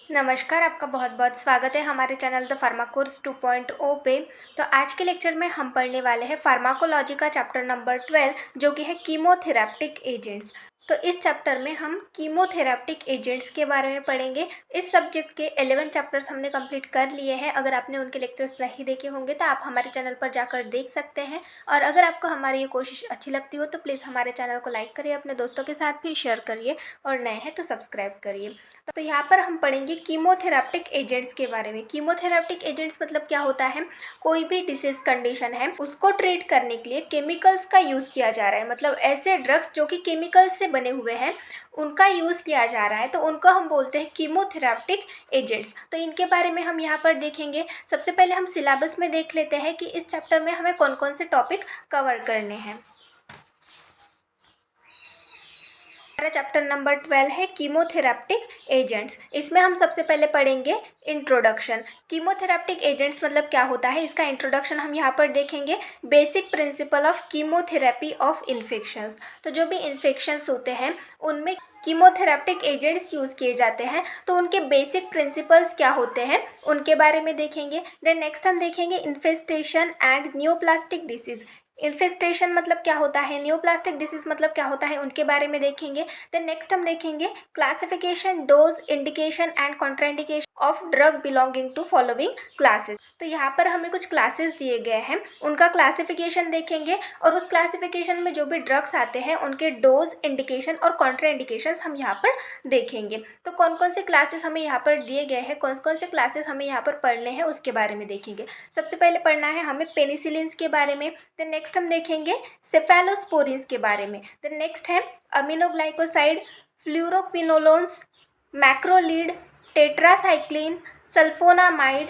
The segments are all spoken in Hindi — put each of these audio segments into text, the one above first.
नमस्कार, आपका बहुत-बहुत स्वागत है हमारे चैनल द फार्मा कोर्स 2.0 पे। तो आज के लेक्चर में हम पढ़ने वाले हैं फार्माकोलॉजी का चैप्टर नंबर 12 जो कि है कीमोथेराप्टिक एजेंट्स। तो इस चैप्टर में हम कीमोथेराप्टिक एजेंट्स के बारे में पढ़ेंगे। इस सब्जेक्ट के 11 चैप्टर्स हमने कंप्लीट कर लिए हैं। अगर आपने उनके लेक्चर्स नहीं देखे होंगे तो आप हमारे चैनल पर जाकर देख सकते हैं। और अगर आपको हमारी ये कोशिश अच्छी लगती हो तो प्लीज़ हमारे चैनल को लाइक करिए, अपने दोस्तों के साथ भी शेयर करिए और नए हैं तो सब्सक्राइब करिए। तो यहाँ पर हम पढ़ेंगे कीमोथेराप्टिक एजेंट्स के बारे में। कीमोथेराप्टिक एजेंट्स मतलब क्या होता है, कोई भी डिसीज कंडीशन है उसको ट्रीट करने के लिए केमिकल्स का यूज़ किया जा रहा है। मतलब ऐसे ड्रग्स जो कि केमिकल्स से बने हुए हैं उनका यूज़ किया जा रहा है, तो उनको हम बोलते हैं कीमोथेराप्टिक एजेंट्स। तो इनके बारे में हम यहाँ पर देखेंगे। सबसे पहले हम सिलेबस में देख लेते हैं कि इस चैप्टर में हमें कौन कौन से टॉपिक कवर करने हैं। हमारा चैप्टर नंबर 12 है कीमोथेराप्टिक एजेंट्स। इसमें हम सबसे पहले पढ़ेंगे इंट्रोडक्शन। कीमोथेराप्टिक एजेंट्स मतलब क्या होता है, इसका इंट्रोडक्शन हम यहाँ पर देखेंगे। Basic principle of chemotherapy of infections. तो जो भी इन्फेक्शंस होते हैं उनमें कीमोथेराप्टिक एजेंट्स यूज़ किए जाते हैं, तो उनके बेसिक प्रिंसिपल्स क्या होते हैं उनके बारे में देखेंगे। देन नेक्स्ट हम देखेंगे इन्फेस्टेशन एंड न्यूप्लास्टिक डिसीज़। इन्फेक्टेशन मतलब क्या होता है, न्यूप्लास्टिक डिसीज मतलब क्या होता है, उनके बारे में देखेंगे। देन नेक्स्ट हम देखेंगे classification, dose, indication and contraindication of drug belonging to following classes. तो यहाँ पर हमें कुछ क्लासेस दिए गए हैं, उनका क्लासिफिकेशन देखेंगे और उस क्लासिफिकेशन में जो भी ड्रग्स आते हैं उनके डोज, इंडिकेशन और कॉन्ट्राइंडिकेशन हम यहाँ पर देखेंगे। तो कौन कौन से क्लासेस हमें यहाँ पर दिए गए हैं, कौन कौन से क्लासेस हमें यहाँ पर पढ़ने हैं उसके बारे में देखेंगे। सबसे पहले पढ़ना है हमें पेनिसिलिन्स के बारे में। देन नेक्स्ट हम देखेंगे सेफेलोस्पोरिन्स के बारे में। देन नेक्स्ट है aminoglycoside, fluoroquinolones, macrolide, tetracycline, sulfonamide,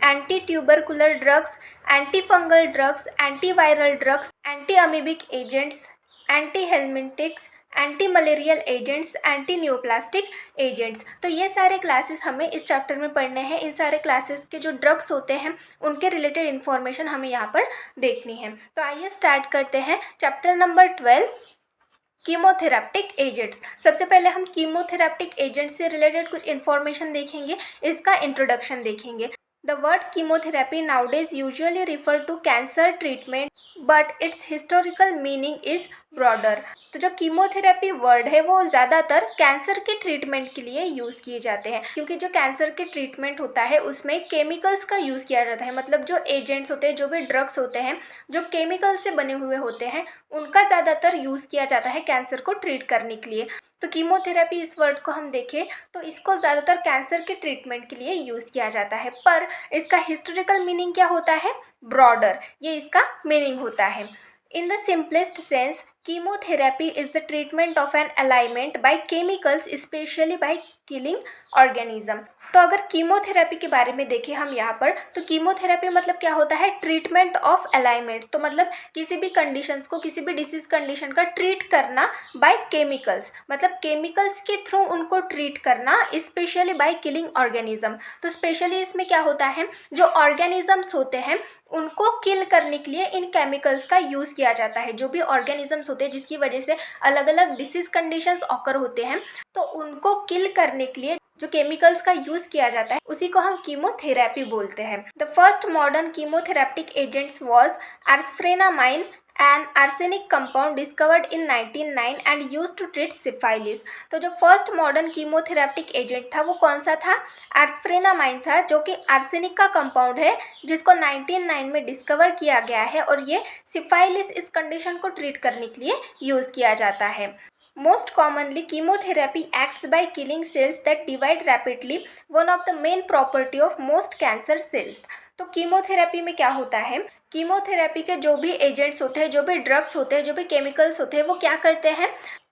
anti tubercular drugs, anti fungal drugs, antiviral drugs, anti amoebic agents, anti helminthics, anti malarial agents, anti neoplastic agents. तो ये सारे क्लासेस हमें इस चैप्टर में पढ़ने हैं। इन सारे क्लासेस के जो ड्रग्स होते हैं उनके रिलेटेड इन्फॉर्मेशन हमें यहाँ पर देखनी है। तो आइए स्टार्ट करते हैं चैप्टर नंबर 12 कीमोथेराप्टिक एजेंट्स। सबसे पहले हम कीमोथेराप्टिक एजेंट्स से रिलेटेड कुछ इन्फॉर्मेशन देखेंगे, इसका इंट्रोडक्शन देखेंगे। The word chemotherapy nowadays usually refer to cancer treatment, but its historical meaning is broader. तो जो कीमोथेरेपी वर्ड है वो ज़्यादातर कैंसर के ट्रीटमेंट के लिए यूज़ किए जाते हैं, क्योंकि जो कैंसर के ट्रीटमेंट होता है उसमें केमिकल्स का यूज़ किया जाता है। मतलब जो एजेंट्स होते हैं, जो भी ड्रग्स होते हैं जो केमिकल से बने हुए होते हैं उनका ज़्यादातर यूज़ किया जाता है कैंसर को ट्रीट करने के लिए। तो कीमोथेरेपी इस वर्ड को हम देखें तो इसको ज़्यादातर कैंसर के ट्रीटमेंट के लिए यूज़ किया जाता है, पर इसका हिस्टोरिकल मीनिंग क्या होता है, ब्रॉडर, ये इसका मीनिंग होता है। In the simplest sense chemotherapy is the treatment of an ailment by chemicals, especially by killing organism। तो अगर कीमोथेरेपी के बारे में देखें हम यहाँ पर, तो कीमोथेरेपी मतलब क्या होता है, ट्रीटमेंट ऑफ अलाइनमेंट। तो मतलब किसी भी कंडीशंस को, किसी भी डिसीज कंडीशन का ट्रीट करना बाय केमिकल्स, मतलब केमिकल्स के थ्रू उनको ट्रीट करना, स्पेशली बाय किलिंग ऑर्गेनिज्म। तो स्पेशली इसमें क्या होता है, जो ऑर्गेनिजम्स होते हैं उनको किल करने के लिए इन केमिकल्स का यूज़ किया जाता है। जो भी ऑर्गेनिजम्स होते हैं जिसकी वजह से अलग अलग डिसीज कंडीशंस ऑकर होते हैं, तो उनको किल करने के लिए जो केमिकल्स का यूज़ किया जाता है उसी को हम कीमोथेरेपी बोलते हैं। The first modern chemotherapeutic agents was arsphenamine, an arsenic compound discovered in 1909 and used to treat syphilis। तो जो फर्स्ट मॉडर्न कीमोथेरेप्टिक एजेंट था वो कौन सा था, आर्सफ्रेनामाइन था, जो कि आर्सेनिक का कंपाउंड है जिसको 1909 में डिस्कवर किया गया है और ये सिफाइलिस इस कंडीशन को ट्रीट करने के लिए यूज़ किया जाता है। Most commonly, chemotherapy acts by killing cells that divide rapidly, one of the main property of most cancer cells। तो कीमोथेरेपी में क्या होता है, कीमोथेरेपी के जो भी एजेंट्स होते हैं, जो भी ड्रग्स होते हैं, जो भी केमिकल्स होते हैं, वो क्या करते हैं,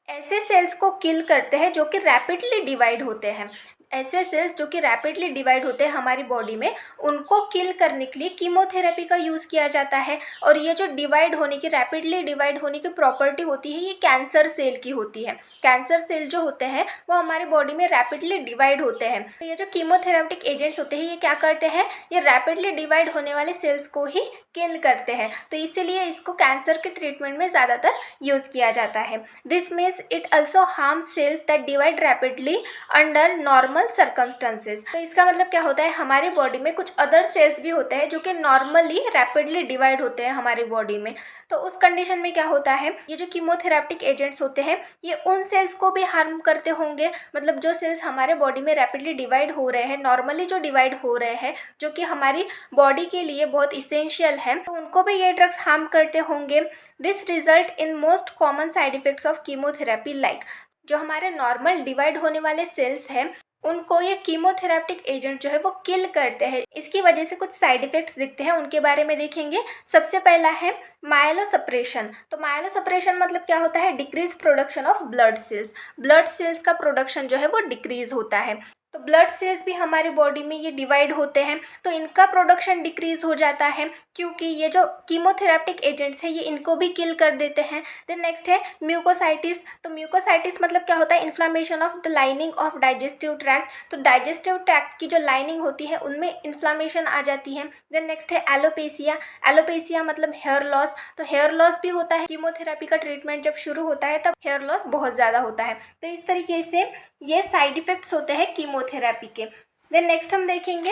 ऐसे सेल्स को किल करते हैं जो कि रैपिडली डिवाइड होते हैं। ऐसे सेल्स जो कि रैपिडली डिवाइड होते हैं हमारी बॉडी में, उनको किल करने के लिए कीमोथेरेपी का यूज़ किया जाता है। और ये जो डिवाइड होने की, रैपिडली डिवाइड होने की प्रॉपर्टी होती है, ये कैंसर सेल की होती है। कैंसर सेल जो होते हैं वो हमारी बॉडी में रैपिडली डिवाइड होते हैं। तो ये जो कीमोथेरेप्टिक एजेंट्स होते हैं ये क्या करते हैं, ये रैपिडली डिवाइड होने वाले सेल्स को ही किल करते हैं। तो इसीलिए इसको कैंसर के ट्रीटमेंट में ज़्यादातर यूज़ किया जाता है। This means it also harms cells that divide rapidly under normal normal circumstances. तो इसका मतलब क्या होता है, हमारी बॉडी में कुछ अदर सेल्स भी होते हैं जो कि नॉर्मली रैपिडली डिवाइड होते हैं हमारी बॉडी में। तो उस कंडीशन में क्या होता है, ये जो कीमोथेराप्टिक एजेंट्स होते हैं ये उन सेल्स को भी हार्म करते होंगे, मतलब जो सेल्स हमारे बॉडी में रैपिडली डिवाइड हो रहे हैं, नॉर्मली जो डिवाइड हो रहे हैं, जो कि हमारी बॉडी के लिए बहुत इसेंशियल है, तो उनको भी ये ड्रग्स हार्म करते होंगे। This result in most common side effects of chemotherapy like, जो हमारे नॉर्मल डिवाइड होने वाले सेल्स हैं उनको ये कीमोथेराप्टिक एजेंट जो है वो किल करते हैं। इसकी वजह से कुछ साइड इफेक्ट्स दिखते हैं, उनके बारे में देखेंगे। सबसे पहला है माइलोसप्रेशन। तो माइलोसप्रेशन मतलब क्या होता है, decrease production of blood cells. Blood cells का प्रोडक्शन जो है वो डिक्रीज होता है। तो ब्लड सेल्स भी हमारी बॉडी में ये डिवाइड होते हैं, तो इनका प्रोडक्शन डिक्रीज हो जाता है क्योंकि ये जो कीमोथेराप्टिक एजेंट्स हैं ये इनको भी किल कर देते हैं। देन नेक्स्ट है म्यूकोसाइटिस। तो म्यूकोसाइटिस मतलब क्या होता है, inflammation of the lining of digestive tract. तो डाइजेस्टिव ट्रैक्ट की जो लाइनिंग होती है उनमें इन्फ्लामेशन आ जाती है। देन नेक्स्ट है एलोपेसिया। एलोपेसिया मतलब हेयर लॉस। तो हेयर लॉस भी होता है, कीमोथेरेपी का ट्रीटमेंट जब शुरू होता है तब हेयर लॉस बहुत ज़्यादा होता है। तो इस तरीके से ये साइड इफेक्ट्स होते हैं कीमोथेरेपी के। देन नेक्स्ट हम देखेंगे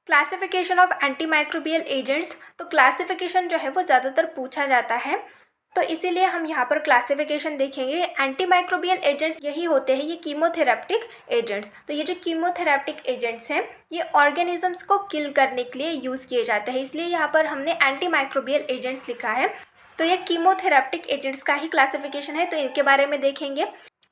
क्लासिफिकेशन ऑफ एंटीमाइक्रोबियल एजेंट्स। तो क्लासिफिकेशन जो है वो ज़्यादातर पूछा जाता है, तो इसीलिए हम यहाँ पर क्लासिफिकेशन देखेंगे। एंटीमाइक्रोबियल एजेंट्स यही होते हैं, ये कीमोथेराप्टिक एजेंट्स। तो ये जो कीमोथेराप्टिक एजेंट्स हैं ये ऑर्गेनिजम्स को किल करने के लिए यूज़ किए जाते हैं, इसलिए यहाँ पर हमने एंटीमाइक्रोबियल एजेंट्स लिखा है। तो ये कीमोथेराप्टिक एजेंट्स का ही क्लासिफिकेशन है, तो इनके बारे में देखेंगे।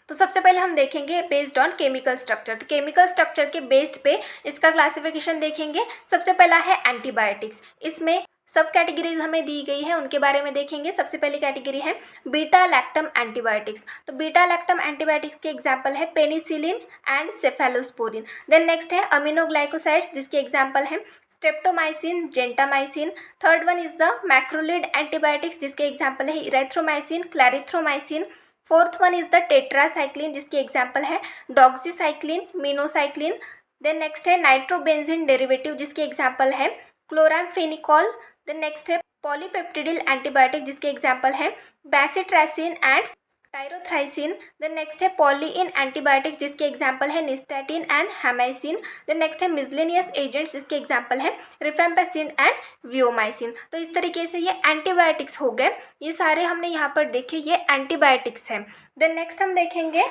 तो सबसे पहले हम देखेंगे बेस्ड ऑन केमिकल स्ट्रक्चर। तो केमिकल स्ट्रक्चर के बेस्ड पे इसका क्लासिफिकेशन देखेंगे। सबसे पहला है एंटीबायोटिक्स। इसमें सब कैटेगरीज हमें दी गई है, उनके बारे में देखेंगे। सबसे पहली कैटेगरी है बीटा लैक्टम एंटीबायोटिक्स। तो बीटा लैक्टम एंटीबायोटिक्स के एग्जांपल है penicillin and cephalosporin. Then next है अमीनोग्लाइकोसाइड्स, जिसके एग्जांपल है streptomycin, gentamicin. Third one is the macrolide antibiotics, जिसके एग्जांपल है erythromycin, clarithromycin. Fourth one is the tetracycline, जिसके एग्जांपल है डॉक्सीसाइक्लिन, मिनोसाइक्लिन। देन नेक्स्ट है नाइट्रोबेंजीन डेरिवेटिव, जिसके एग्जांपल है क्लोरामफेनिकॉल। देन नेक्स्ट है पॉलीपेप्टिडिल एंटीबायोटिक, जिसके एग्जांपल है bacitracin and tyrothricin. Then next है पॉलीइन एंटीबायोटिक्स, जिसके एग्जांपल है निस्टैटिन एंड हैमाइसिन। देन नेक्स्ट है मिसलेनियस एजेंट्स, जिसके एग्जांपल है रिफेम्पेसिन एंड वियोमाइसिन। तो इस तरीके से ये एंटीबायोटिक्स हो गए, ये सारे हमने यहाँ पर देखे, ये एंटीबायोटिक्स हैं। देन नेक्स्ट हम देखेंगे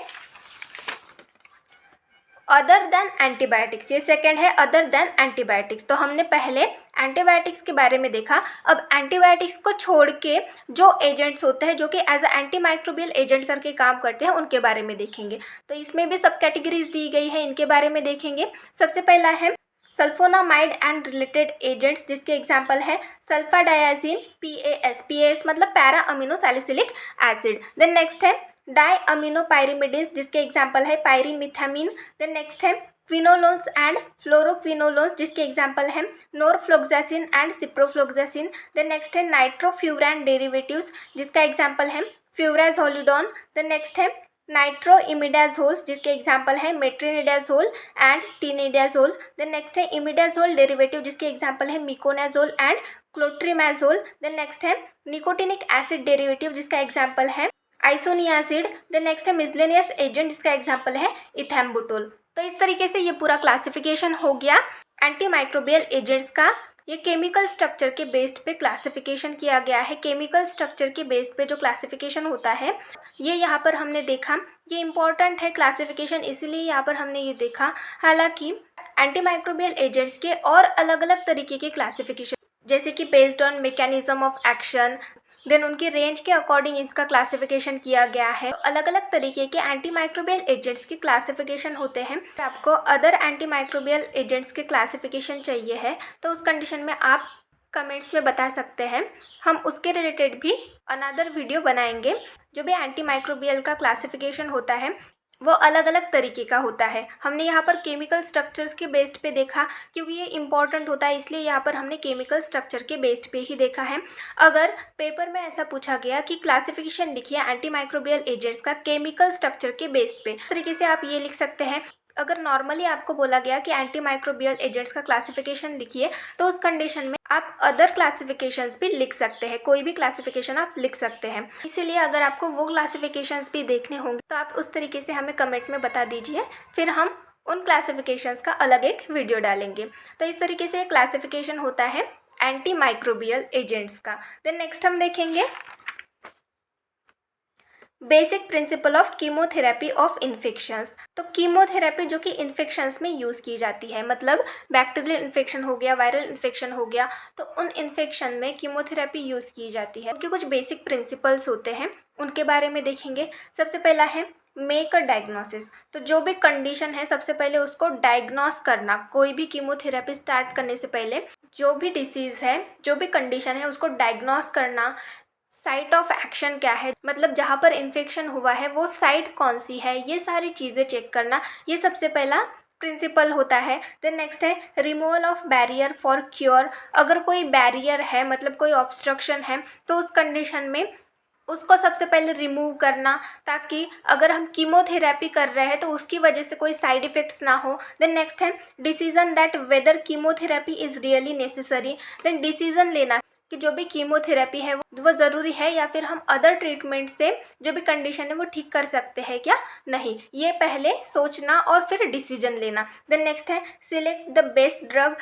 अदर देन एंटीबायोटिक्स। ये सेकंड है अदर देन एंटीबायोटिक्स। तो हमने पहले एंटीबायोटिक्स के बारे में देखा, अब एंटीबायोटिक्स को छोड़ के जो एजेंट्स होते हैं जो कि एज अ एंटीमाइक्रोबियल एजेंट करके काम करते हैं उनके बारे में देखेंगे। तो इसमें भी सब कैटेगरीज दी गई है, इनके बारे में देखेंगे। सबसे पहला है सल्फोनामाइड एंड रिलेटेड एजेंट्स, जिसके एग्जांपल है सल्फाडायाजिन, PAS। PAS मतलब para amino salicylic acid. Then next है डाई अमीनोपाइरिमिडिन्स, जिसके एग्जांपल है पायरीमिथामिन। देन नेक्स्ट है क्विनोलोन्स एंड फ्लोरोक्विनोलोन्स, जिसके एग्जांपल है norfloxacin and ciprofloxacin. Then next है नाइट्रोफ्यूरैन डेरिवेटिव्स, जिसका एग्जांपल है फ्यूराजोलिडोन। देन नेक्स्ट है नाइट्रोइमिडाजोल्स, जिसके एग्जांपल है metronidazole and tinidazole. Then next है इमिडाजोल डेरिवेटिव, जिसके एग्जांपल है miconazole and clotrimazole. Then next है निकोटिनिक एसिड डेरिवेटिव, जिसका एग्जांपल है आइसोनियासिड। देन नेक्स्ट है मिसलेनियस एजेंट, जिसका एग्जांपल है इथेम्बुटोल। तो इस तरीके से ये पूरा क्लासिफिकेशन हो गया एंटीमाइक्रोबियल एजेंट्स का। ये केमिकल स्ट्रक्चर के बेस्ड पे क्लासिफिकेशन किया गया है। केमिकल स्ट्रक्चर के बेस्ड पे जो क्लासिफिकेशन होता है ये यहाँ पर हमने देखा, ये इम्पॉर्टेंट है क्लासिफिकेशन, इसीलिए यहाँ पर हमने ये देखा। हालांकि एंटीमाइक्रोबियल एजेंट्स के और अलग अलग तरीके के क्लासिफिकेशन, जैसे कि based on mechanism of action, then उनकी रेंज के अकॉर्डिंग इसका क्लासिफिकेशन किया गया है। अलग अलग तरीके के एंटीमाइक्रोबियल एजेंट्स के क्लासिफिकेशन होते हैं। आपको अदर एंटीमाइक्रोबियल एजेंट्स के क्लासिफिकेशन चाहिए है तो उस कंडीशन में आप कमेंट्स में बता सकते हैं, हम उसके रिलेटेड भी अनदर वीडियो बनाएंगे। जो भी एंटीमाइक्रोबियल का क्लासिफिकेशन होता है वो अलग अलग तरीके का होता है। हमने यहाँ पर केमिकल स्ट्रक्चर्स के बेस्ड पे देखा क्योंकि ये इंपॉर्टेंट होता है, इसलिए यहाँ पर हमने केमिकल स्ट्रक्चर के बेस्ड पे ही देखा है। अगर पेपर में ऐसा पूछा गया कि क्लासिफिकेशन लिखिए एंटीमाइक्रोबियल एजेंट्स का केमिकल स्ट्रक्चर के बेस्ड पे, इस तरीके से आप ये लिख सकते हैं अगर नॉर्मली आपको बोला गया कि एंटी माइक्रोबियल एजेंट्स का क्लासिफिकेशन लिखिए, तो उस कंडीशन में आप अदर क्लासिफिकेशंस भी लिख सकते हैं, कोई भी क्लासिफिकेशन आप लिख सकते हैं। इसीलिए अगर आपको वो क्लासिफिकेशंस भी देखने होंगे तो आप उस तरीके से हमें कमेंट में बता दीजिए, फिर हम उन क्लासिफिकेशंस का अलग एक वीडियो डालेंगे। तो इस तरीके से क्लासिफिकेशन होता है एंटी माइक्रोबियल एजेंट्स का। देन नेक्स्ट हम देखेंगे basic principle of chemotherapy of infections. तो कीमोथेरेपी जो कि इन्फेक्शंस में यूज़ की जाती है, मतलब बैक्टीरियल इन्फेक्शन हो गया, वायरल इन्फेक्शन हो गया, तो उन इन्फेक्शन में कीमोथेरेपी यूज़ की जाती है। उनके कुछ बेसिक प्रिंसिपल्स होते हैं, उनके बारे में देखेंगे। सबसे पहला है मेक अ डायग्नोसिस। तो जो भी कंडीशन है सबसे पहले उसको डायग्नोस करना। कोई भी कीमोथेरेपी स्टार्ट करने से पहले जो भी डिसीज़ है, जो भी कंडीशन है, उसको डायग्नोस करना। साइट ऑफ एक्शन क्या है, मतलब जहाँ पर इन्फेक्शन हुआ है वो साइट कौन सी है, ये सारी चीज़ें चेक करना, ये सबसे पहला प्रिंसिपल होता है। देन नेक्स्ट है removal of barrier for cure. अगर कोई बैरियर है, मतलब कोई ऑब्स्ट्रक्शन है, तो उस कंडीशन में उसको सबसे पहले रिमूव करना, ताकि अगर हम कीमोथेरेपी कर रहे हैं तो उसकी वजह से कोई साइड इफ़ेक्ट्स ना हो। देन नेक्स्ट है decision that whether chemotherapy is really necessary. Then decision लेना कि जो भी कीमोथेरेपी है वो ज़रूरी है, या फिर हम अदर ट्रीटमेंट से जो भी कंडीशन है वो ठीक कर सकते हैं क्या नहीं, ये पहले सोचना और फिर डिसीजन लेना। देन नेक्स्ट है सिलेक्ट द बेस्ट ड्रग।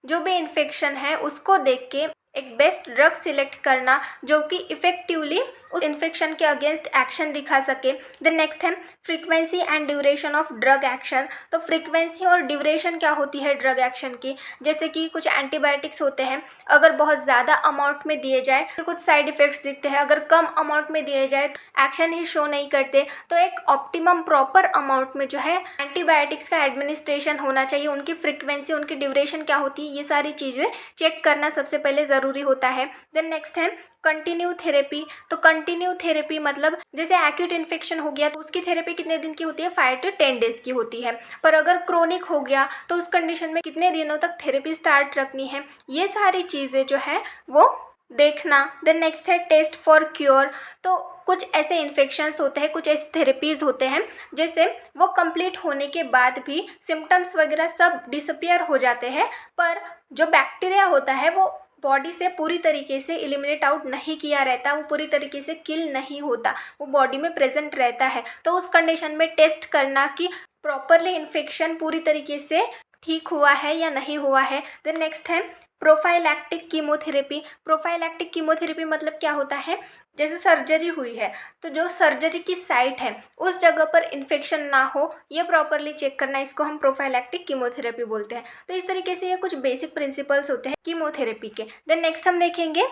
जो भी इन्फेक्शन है उसको देख के एक बेस्ट ड्रग सिलेक्ट करना जो कि इफ़ेक्टिवली उस इन्फेक्शन के अगेंस्ट एक्शन दिखा सके। देन नेक्स्ट है frequency and duration of drug action. तो फ्रीक्वेंसी और ड्यूरेशन क्या होती है ड्रग एक्शन की, जैसे कि कुछ एंटीबायोटिक्स होते हैं, अगर बहुत ज़्यादा अमाउंट में दिए जाए तो कुछ साइड इफ़ेक्ट्स दिखते हैं, अगर कम अमाउंट में दिए जाए तो एक्शन ही शो नहीं करते। तो एक ऑप्टिमम प्रॉपर अमाउंट में जो है एंटीबायोटिक्स का एडमिनिस्ट्रेशन होना चाहिए। उनकी फ्रीक्वेंसी, उनकी ड्यूरेशन क्या होती है, ये सारी चीज़ें चेक करना सबसे पहले ज़रूरी होता है। देन नेक्स्ट है कंटिन्यू थेरेपी। तो कंटिन्यू थेरेपी मतलब जैसे एक्यूट इन्फेक्शन हो गया तो उसकी थेरेपी कितने दिन की होती है, 5 to 10 डेज की होती है। पर अगर क्रोनिक हो गया तो उस कंडीशन में कितने दिनों तक थेरेपी स्टार्ट रखनी है, ये सारी चीज़ें जो है वो देखना। देन नेक्स्ट है टेस्ट फॉर क्योर। तो कुछ ऐसे इन्फेक्शंस होते हैं, कुछ ऐसे थेरेपीज़ होते हैं जैसे वो कंप्लीट होने के बाद भी सिम्टम्स वगैरह सब डिसअपियर हो जाते हैं, पर जो बैक्टीरिया होता है वो बॉडी से पूरी तरीके से एलिमिनेट आउट नहीं किया रहता, वो पूरी तरीके से किल नहीं होता, वो बॉडी में प्रेजेंट रहता है। तो उस कंडीशन में टेस्ट करना कि प्रॉपरली इन्फेक्शन पूरी तरीके से ठीक हुआ है या नहीं हुआ है। देन नेक्स्ट है प्रोफाइलैक्टिक कीमोथेरेपी। प्रोफाइलैक्टिक कीमोथेरेपी मतलब क्या होता है, जैसे सर्जरी हुई है तो जो सर्जरी की साइट है उस जगह पर इन्फेक्शन ना हो, ये प्रॉपरली चेक करना, इसको हम प्रोफाइलैक्टिक कीमोथेरेपी बोलते हैं। तो इस तरीके से ये कुछ बेसिक प्रिंसिपल्स होते हैं कीमोथेरेपी के। देन नेक्स्ट हम देखेंगे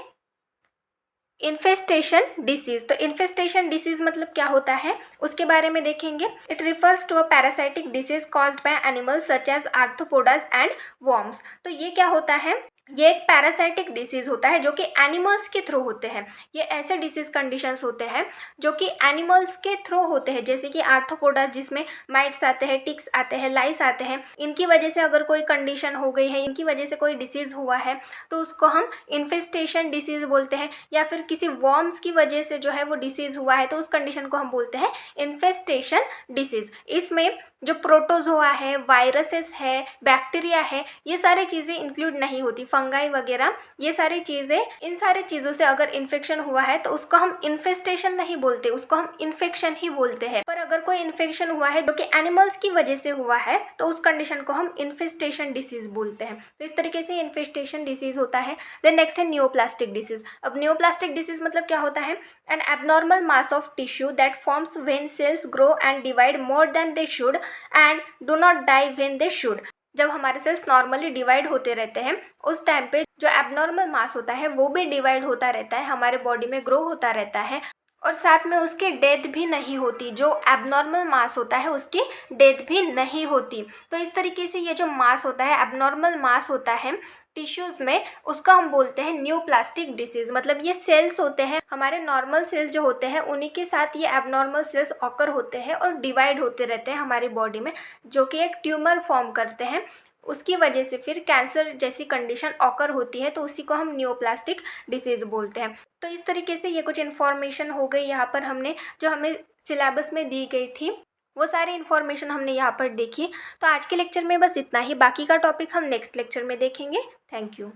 इन्फेस्टेशन डिसीज। तो इन्फेस्टेशन डिसीज मतलब क्या होता है उसके बारे में देखेंगे। It refers to a parasitic disease caused by animals such as arthropods and worms. तो ये क्या होता है, ये एक पैरासाइटिक डिसीज होता है जो कि एनिमल्स के थ्रू होते हैं। ये ऐसे डिसीज कंडीशंस होते हैं जो कि एनिमल्स के थ्रू होते हैं, जैसे कि आर्थ्रोपोडा जिसमें माइट्स आते हैं, टिक्स आते हैं, लाइस आते हैं। इनकी वजह से अगर कोई कंडीशन हो गई है, इनकी वजह से कोई डिसीज़ हुआ है तो उसको हम इन्फेस्टेशन डिसीज़ बोलते हैं। या फिर किसी वॉर्म्स की वजह से जो है वो डिसीज़ हुआ है तो उस कंडीशन को हम बोलते हैं इन्फेस्टेशन डिसीज़। इसमें जो प्रोटोजोआ है, वायरसेस है, बैक्टीरिया है, ये सारी चीज़ें इंक्लूड नहीं होती, फंगाई वगैरह, ये सारी चीज़ें, इन सारी चीज़ों से अगर इन्फेक्शन हुआ है तो उसको हम इन्फेस्टेशन नहीं बोलते, उसको हम इन्फेक्शन ही बोलते हैं। पर अगर कोई इन्फेक्शन हुआ है जो कि एनिमल्स की वजह से हुआ है तो उस कंडीशन को हम इन्फेस्टेशन डिसीज बोलते हैं। तो इस तरीके से इन्फेस्टेशन डिसीज होता है। देन नेक्स्ट है नियोप्लास्टिक डिसीज। अब नियोप्लास्टिक डिसीज मतलब क्या होता है, an abnormal mass of tissue that forms when cells grow and divide more than they should and do not die when they should. जब हमारे सेल्स नॉर्मली डिवाइड होते रहते हैं उस टाइम पे जो एबनॉर्मल मास होता है वो भी डिवाइड होता रहता है, हमारे बॉडी में ग्रो होता रहता है, और साथ में उसकी डेथ भी नहीं होती। जो एबनॉर्मल मास होता है उसकी डेथ भी नहीं होती। तो इस तरीके से ये जो मास होता है, एबनॉर्मल मास होता है टिश्यूज़ में, उसका हम बोलते हैं न्यूप्लास्टिक डिसीज़। मतलब ये सेल्स होते हैं, हमारे नॉर्मल सेल्स जो होते हैं उन्हीं के साथ ये एबनॉर्मल सेल्स ऑकर होते हैं और डिवाइड होते रहते हैं हमारी बॉडी में, जो कि एक ट्यूमर फॉर्म करते हैं। उसकी वजह से फिर कैंसर जैसी कंडीशन ऑकर होती है, तो उसी को हम न्यूप्लास्टिक डिसीज़ बोलते हैं। तो इस तरीके से ये कुछ इन्फॉर्मेशन हो गई यहाँ पर हमने, जो हमें सिलेबस में दी गई थी वो सारी इन्फॉर्मेशन हमने यहाँ पर देखी। तो आज के लेक्चर में बस इतना ही, बाकी का टॉपिक हम नेक्स्ट लेक्चर में देखेंगे। Thank you.